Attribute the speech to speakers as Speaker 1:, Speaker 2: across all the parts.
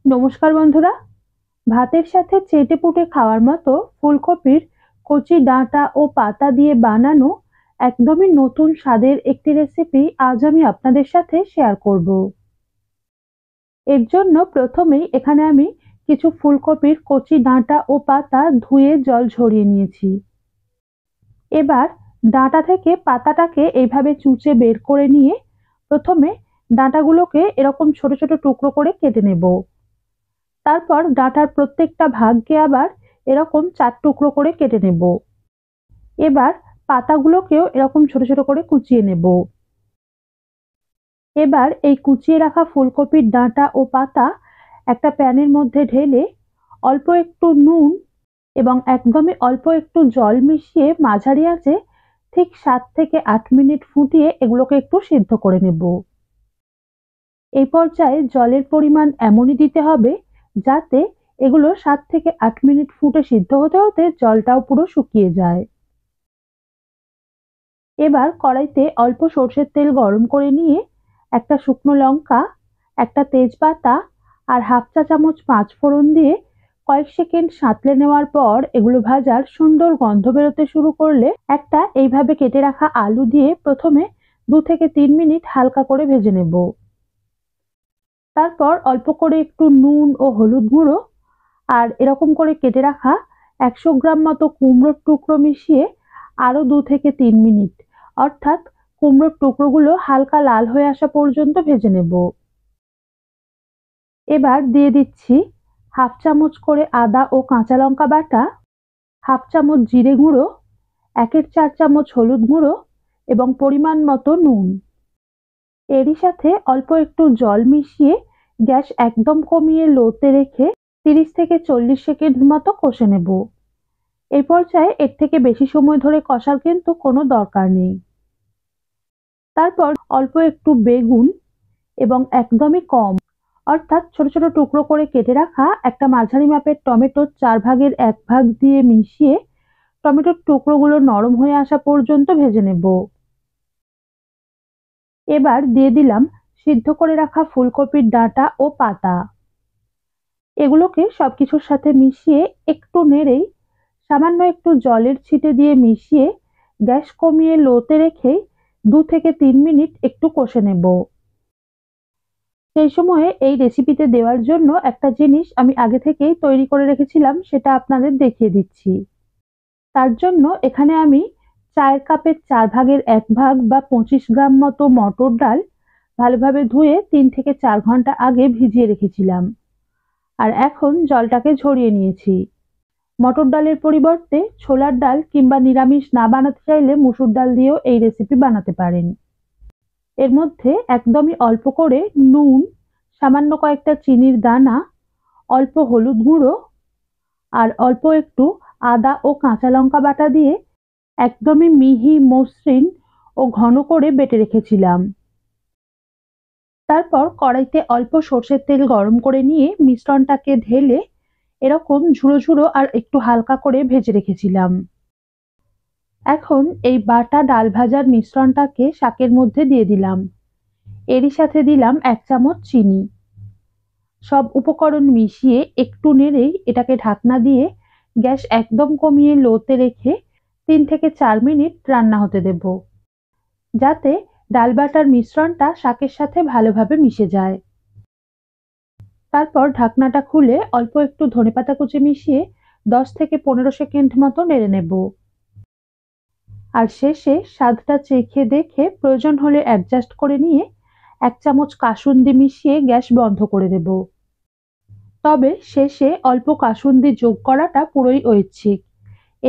Speaker 1: নমস্কার বন্ধুরা, ভাতের সাথে চেটেপুটে খাওয়ার মতো ফুলকপির কচি ডাঁটা ও পাতা দিয়ে বানানো একদমই নতুন স্বাদের একটি রেসিপি আজ আমি আপনাদের সাথে শেয়ার করব। এর জন্য প্রথমেই এখানে আমি কিছু ফুলকপির কচি ডাঁটা ও পাতা ধুয়ে জল ঝরিয়ে নিয়েছি। এবার ডাঁটা থেকে পাতাটাকে এইভাবে চুচে বের করে নিয়ে প্রথমে ডাঁটাগুলোকে এরকম ছোট ছোট টুকরো করে কেটে নেব। তারপর ডাঁটার প্রত্যেকটা ভাগকে আবার এরকম 4 টুকরো করে কেটে নেব। এবার পাতাগুলোকেও এরকম ছোট ছোট করে কুচিয়ে নেব। এবার এই কুচিয়ে রাখা ফুলকপির ডাঁটা ও পাতা একটা প্যানের মধ্যে ঢেলে অল্প একটু নুন এবং একদমই অল্প একটু জল মিশিয়ে মাঝারি আঁচে ঠিক 7 থেকে 8 মিনিট ফুটিয়ে এগুলোকে একটু সিদ্ধ করে নেব। এই পর্যায়ে জলের পরিমাণ এমনই দিতে হবে যাতে এগুলো 7 থেকে 8 মিনিট ফুটে সিদ্ধ হতে হতে জলটাও পুরো শুকিয়ে যায়। এবার কড়াইতে অল্প সর্ষের তেল গরম করে নিয়ে একটা শুকনো লঙ্কা, একটা তেজপাতা আর হাফ চা চামচ পাঁচফোড়ন দিয়ে কয়েক সেকেন্ড সাঁতলে নেওয়ার পর এগুলো ভাজার সুন্দর গন্ধ বেরোতে শুরু করলে একটা এইভাবে কেটে রাখা আলু দিয়ে প্রথমে 2 থেকে 3 মিনিট হালকা করে ভেজে নেব। তারপর অল্প করে একটু নুন ও হলুদ গুঁড়ো আর এরকম করে কেটে রাখা 100 গ্রাম মতো কুমড়োর টুকরো মিশিয়ে আরো 2 থেকে 3 মিনিট অর্থাৎ কুমড়োর টুকরোগুলো হালকা লাল হয়ে আসা পর্যন্ত ভেজে নেব। এবার দিয়ে দিচ্ছি হাফ চামচ করে আদা ও কাঁচা লঙ্কা বাটা, হাফ চামচ জিরে গুঁড়ো, 1/4 চামচ হলুদ গুঁড়ো এবং পরিমাণ মতো নুন। এরই সাথে অল্প একটু জল মিশিয়ে গ্যাস একদম কমিয়ে লোতে রেখে 30 থেকে 40 সেকেন্ড মতো কষে নেব। এই পর্যায়ে এর থেকে বেশি সময় ধরে কষার কিন্তু কোনো দরকার নেই। তারপর অল্প একটু বেগুন এবং একদমই কম অর্থাৎ ছোট ছোট টুকরো করে কেটে রাখা একটা মাঝারি মাপের টমেটোর 4 ভাগের 1 ভাগ দিয়ে মিশিয়ে টমেটোর টুকরোগুলো নরম হয়ে আসা পর্যন্ত ভেজে নেব। এবার দিয়ে দিলাম সিদ্ধ করে রাখা ফুলকপির ডাঁটা ও পাতা। এগুলোকে সবকিছুর সাথে মিশিয়ে একটু নেড়েই সামান্য একটু জলের ছিটে দিয়ে মিশিয়ে গ্যাস কমিয়ে লোতে রেখে 2 থেকে 3 মিনিট একটু কষে নেব। সেই সময়ে এই রেসিপিতে দেওয়ার জন্য একটা জিনিস আমি আগে থেকেই তৈরি করে রেখেছিলাম, সেটা আপনাদের দেখিয়ে দিচ্ছি। তার জন্য এখানে আমি চায়ের কাপের 4 ভাগের 1 ভাগ বা 25 গ্রাম মতো মটর ডাল ভালোভাবে ধুয়ে 3 থেকে 4 ঘন্টা আগে ভিজিয়ে রেখেছিলাম আর এখন জলটাকে ঝরিয়ে নিয়েছি। মটর ডালের পরিবর্তে ছোলার ডাল কিংবা নিরামিষ না বানাতে চাইলে মুসুর ডাল দিয়েও এই রেসিপি বানাতে পারেন। এর মধ্যে একদমই অল্প করে নুন, সামান্য কয়েকটা চিনির দানা, অল্প হলুদ গুঁড়ো আর অল্প একটু আদা ও কাঁচা লঙ্কা বাটা দিয়ে একদমই মিহি মসৃণ ও ঘন করে বেটে রেখেছিলাম। তারপর কড়াইতে অল্প সর্ষের তেল গরম করে নিয়ে মিশ্রণটাকে ঢেলে এরকম ঝুড়ো ঝুড়ো আর একটু হালকা করে ভেজে রেখেছিলাম। এখন এই বাটা ডাল ভাজার মিশ্রণটাকে শাকের মধ্যে দিয়ে দিলাম। এরই সাথে দিলাম 1 চামচ চিনি। সব উপকরণ মিশিয়ে একটু নেড়েই এটাকে ঢাকনা দিয়ে গ্যাস একদম কমিয়ে লোতে রেখে 3 থেকে 4 মিনিট রান্না হতে দেব, যাতে ডাল বাটার মিশ্রণটা শাকের সাথে ভালোভাবে মিশে যায়। তারপর ঢাকনাটা খুলে অল্প একটু ধনেপাতা কুচি মিশিয়ে 10 থেকে 15 সেকেন্ড মতো নেড়ে নেব। আর শেষে স্বাদটা চেখে দেখে প্রয়োজন হলে অ্যাডজাস্ট করে নিয়ে 1 চামচ কাসুন্দি মিশিয়ে গ্যাস বন্ধ করে দেব। তবে শেষে অল্প কাসুন্দি যোগ করাটা পুরোই ঐচ্ছিক।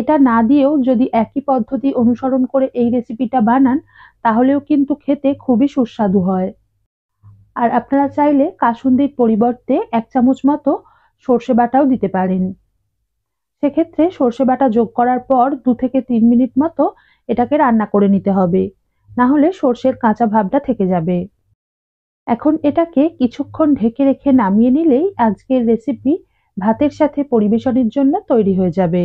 Speaker 1: এটা না দিয়েও যদি একই পদ্ধতি অনুসরণ করে এই রেসিপিটা বানান তাহলেও কিন্তু খেতে খুবই সুস্বাদু হয়। আর আপনারা চাইলে কাসুন্দির পরিবর্তে 1 চামচ মতো সর্ষে বাটাও দিতে পারেন। সেক্ষেত্রে সর্ষে বাটা যোগ করার পর 2 থেকে 3 মিনিট মতো এটাকে রান্না করে নিতে হবে, না হলে সর্ষের কাঁচা ভাবটা থেকে যাবে। এখন এটাকে কিছুক্ষণ ঢেকে রেখে নামিয়ে নিলেই আজকের রেসিপি ভাতের সাথে পরিবেশনের জন্য তৈরি হয়ে যাবে।